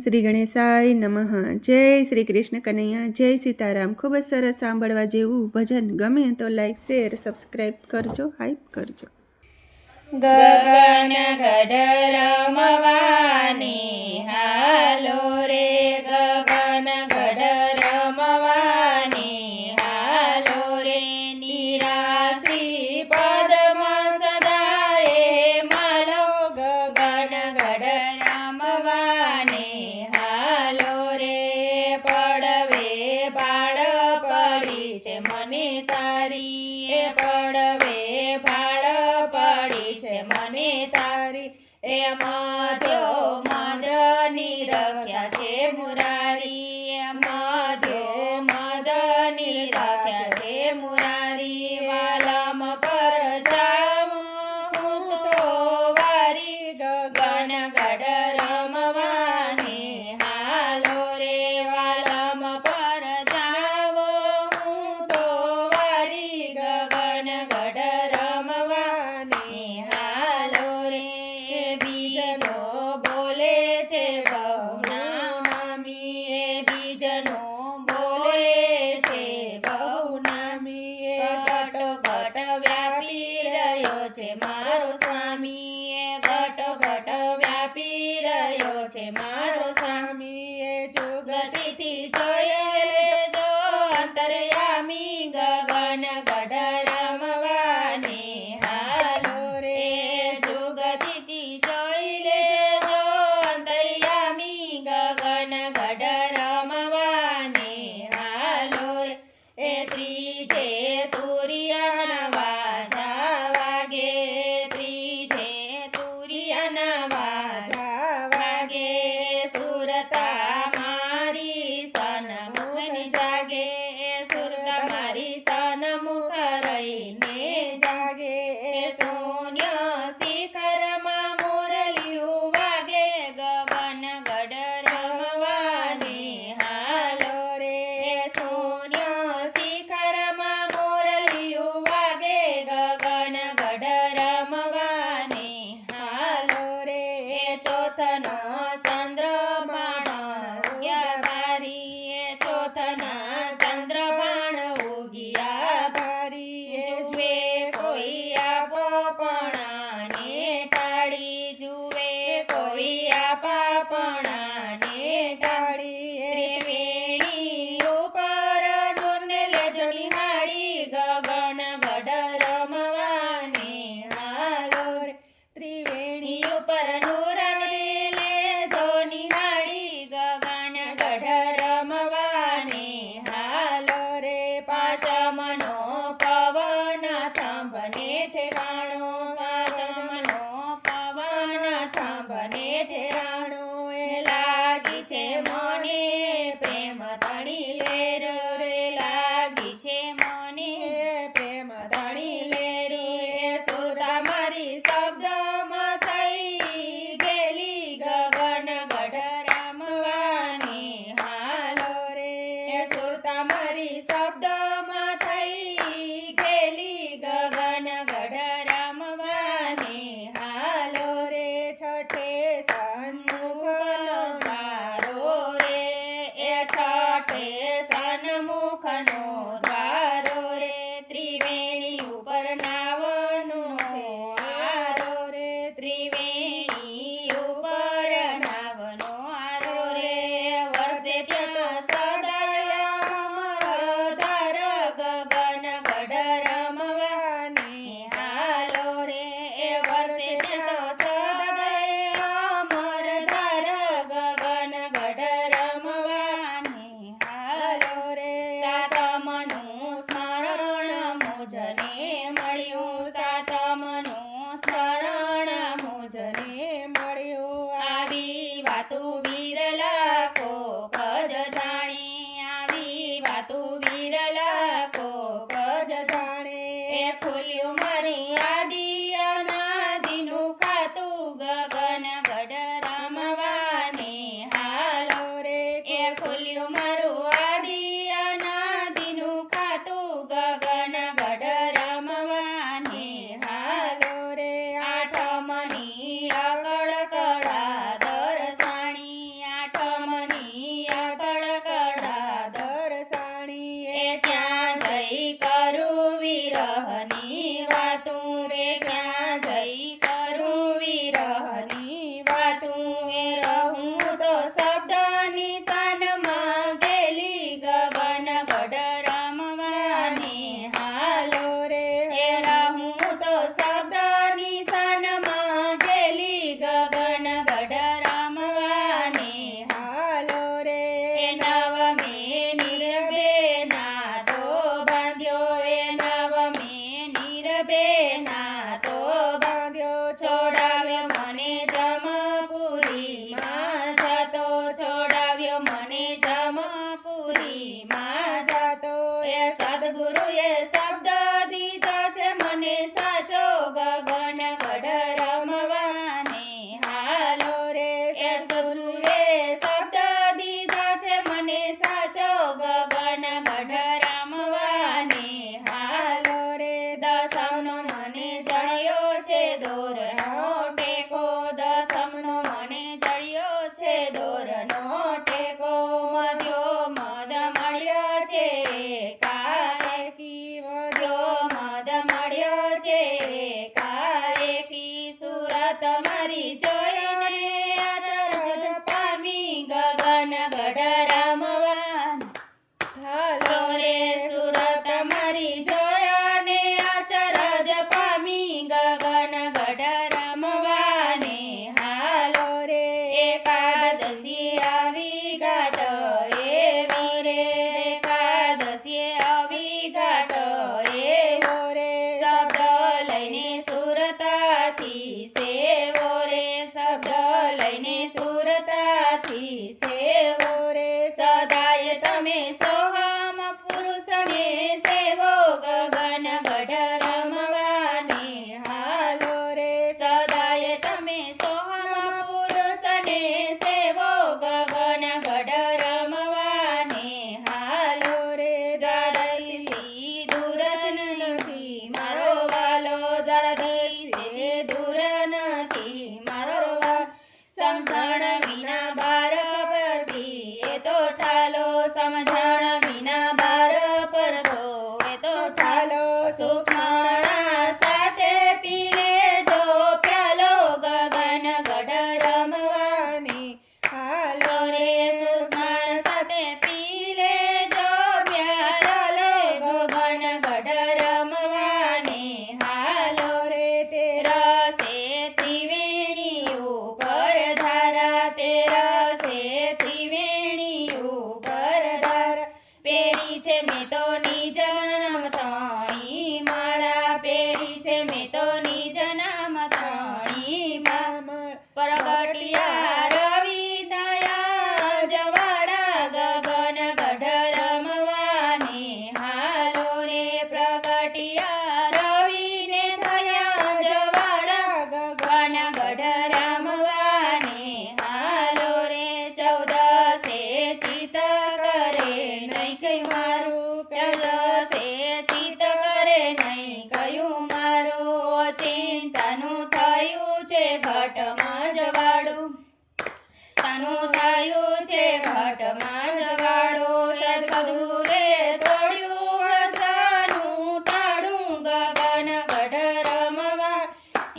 શ્રી ગણેશાય નમઃ. જય શ્રી કૃષ્ણ કનૈયા, જય સીતારામ. ખૂબ જ સરસ સાંભળવા જેવું ભજન. ગમે તો લાઈક શેર સબસ્ક્રાઈબ કરજો, હાઈપ કરજો. ગગન ગઢ રમવાની હાલો રે, ગગન ગઢ રમવાની હાલો રે, નિરાશ્રી પદ્મ સદાએ માલો, ગગન ગઢ રમવાની હાલો રે, પડવે ભાડ પડી છે મને તારી, પડવે ભાડ પડી છે મને તારી, એ મધ્યો મદની રખ્યા છે મુરારી, મધ્યો મદની રખ્યા છે મુરારી, વાલમ પર જાવ હું તો વારી, ગગન ગઢ રમવાની હાલો રે, વાલમ પર જાવ હું તો વારી, ગગન ગઢ રમવાની હાલો રે, બીજનો બોલે છે બહુ નામી, બીજનો બોલે છે બહુ નામી, ઘટો ઘટ વ્યાપી રહ્યો છે મારો સ્વામી, ઘટો ઘટ વ્યાપી રહ્યો છે મારો સ્વામી, જુગતીથી જોઈ લેજો અંતર્યામી, ગગન ગઢ રમવાની હાલો રે, જુગતીથી જોઈ લેજો અંતર્યામી, ગગન ગઢ રમવાની હાલો રે, એ ત્રીજે તુરિયાના વાજા વાગે, ત્રીજે તુરિયાના વાજા વાગે, સુરતા મારી સન્મુખની જાગે, સુરતા મારી સન્મુખ રહીને જાગે, શૂન્ય શિખરમાં મુરલિયું વાગે, ગગન ગઢ રમવાની હાલો રે, શૂન્ય શિખરમાં મુરલિયું વાગે, ગગન ગઢ રમવાની હાલો રે, ચોથનો ચંદ્રબાણ ઉગ્યા ભારી, ચોથના ચંદ્રબાણ ઉગ્યા ભારી, જુએ કોઈ આપણાને ટાળી, જુએ કોઈ આપણાને ટાળી, ત્રિવેણી ઉપર નૂરને લેજો નિહાળી, ગગન ગઢ રમવાની હાલો રે, ત્રિવેણી ઉપર નૂરને લેજો નિહાળી, ગગન ગઢ રમવાની હાલો રે, પાંચમનો પવન થંભને ઠેકાણો, પાંચમનો પવન થંભને ઠેકાણો, એ લાગી છે મને પ્રેમ તણી લેર રે, લાગી છે મને પ્રેમ તણી લેર, એ સુરતા મારી શબ્દમાં થઈ ગેલી, ગગન ગઢ રમવાની હાલો રે, સુરતા મારી શબ્દમાં થઈ ગેલી, ગગન ગઢ રમવાની હાલો રે, છઠે સન્મુખનો દ્વારો રે, એ છઠે સન્મુખનો દ્વારો રે, ત્રિવેણી ઉપર નાવનો છે આરો રે, ત્રિવેણી ઉપર નાવનો આરો રે, વર્ષે ત્યાં સદાય અમર ધાર, ગગન ગઢ રમવાની હાલો રે, એ વર્ષે ત્યાં સદાય અમર ધાર, ગગન ગઢ રમવાની હાલો રે, સાતમનું સ્મરણ મુજને મળ્યું, સાતમનું સ્મરણ મુજને મળ્યું, આવી વાતું વિરલા કોક જ જાણી, આવી વાતું વિરલા કોક જ જાણે, એ ખુલ્યું મારી આદિ અનાદિનું ખાતું, ગગન ગઢ રમવાની હાલો રે, એ ખુલ્યું મારું આદિ અનાદિનું ખાતું, ગગન ગઢ રમવાની હાલો રે, આઠમની અકળ કળા દરસાણી, આઠમ ક્યાં જઈ કરું વિરહની વાતું રે ક્યાં જઈ કરું વિરહની વાતું એ રહું તો શબ્દની શાનમાં ગેલી ગગન ગઢ રમવાની હાલો રે એ રહું તો શબ્દની શાનમાં ગેલી ગગન ગઢ રમવાની હાલો રે એ નવમે નીરબે નાતો બાંધ્યો એ નવમે નીરબે નાતો બાંધ્યો છોડાવ્યો મને જમપુરીમાં જાતો છોડાવ્યો મને જમપુરીમાં જાતો એ સદગુરુએ શબ્દ દીધો છે મને સાચો ગગન ગઢ રમવાને હાલો રે એ સદગુરુએ શબ્દ દીધો છે મને સાચો ગગન ગઢ રમવાને હાલો રે દસમનો મને જળ્યો છે દોરનો ટેકો દસમનો મને જળ્યો છે દોરનો ટેકો મધ્યો મદ મળ્યો છે કાએકી મધ્યો મદ મળ્યો છે કાએકી સુરત મારી જોઈને અચરજ પામી ગગન ગઢ રમવાન હાલો રે સુરત મારી જોયાને અચરજ પામી ગગન ગઢ રમવાને હાલો રે એકાદશી આવી ઘાટ એવી રે એકાદશી આવી ઘાટ એવો રે શબ્દ લઈને સુરતાથી સેવો રે શબ્દ લઈને સુરતાથી સેવો રે સદાય તમે સોહમ પુરુષને સેવો ગગન ગઢ રમવાને હાલો રે સદાય તમે સોહમ પુરુષને સેવો ગગન ગઢ રમવાને હાલો રે દ્વારદીશી દૂર નથી મારો વાલો દ્વારદીશી દૂર નથી મારો વાલો સમજણ વિના બાર પરથી એ તો ઠાલો સમજણ વિના બાર પરતો એ તો ઠાલો સુક્ષ્મણા સાથે પીરે જો પ્યાલો ગગન ગઢ રમવાની હાલો રે સુક્ષ્મણ સાથે પીલે જો પ્યાલો ગગન ગઢ રમવાની હાલો રે તેરા સે ત્રિવેણી ઉપર ધારા તેરા સે ત્રિવેણી ઉપર ધારા પેરી છે મેં તો નિજ નામ તણી માળા પેરી છે મેં તો નિજ નામ તણી પ્રગટિયા રવિ દયા જવાડા ગગન ગઢ રમવાને હાલો રે પ્રગટિયા રવિને થયા જવાડા ગગન ગઢ રમવાને હાલો રે ચૌદસે ચિત કરે નહીં કયું મારું ચૌદસે ચિત કરે નહીં કયું મારું ચિંતાનું થયું છે ઘટમાં જવાડું તાનું થયું છે ઘટમાં જવાડું સદગુરે તોડ્યું વજ્રનું તાડું ગગન ગઢ રમવા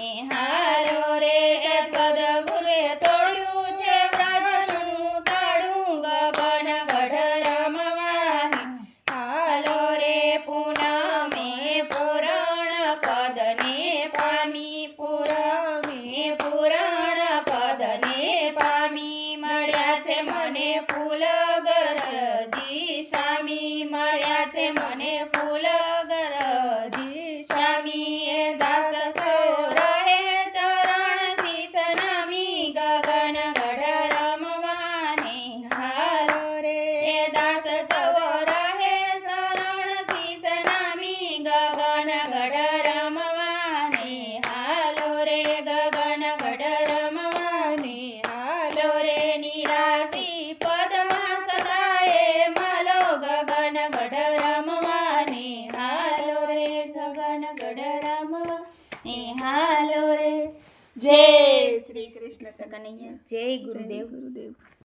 એ હાલો રે સદગુરે તોડ્યું છે વ્રજનું તાડું ગગન ગઢ રમવાની હાલો રે પૂનમે પુરાણ પદને પામી પૂરમે પુરાણ પદને પામી મળ્યા છે મને ફૂલ ગરજી સ્વામી મળ્યા છે મને ફૂલ ગરજી સ્વામી એ દાસ સૌ રહે ચરણ શીશ નામી ગગન ગઢ રમવાને હાલો રે એ દાસ સૌ રહે શરણ શીશ નામી ગગન ગઢ રમવાને હાલો રે ગગન ગઢ રમવાને હાલો રે નિરાશી પદમાં સદાય માલો ગગન ગઢ રમવાને હાલો રે ગગન ગઢ રમવાને હાલો રે જય શ્રી કૃષ્ણ કનૈયા જય ગુરુદેવ.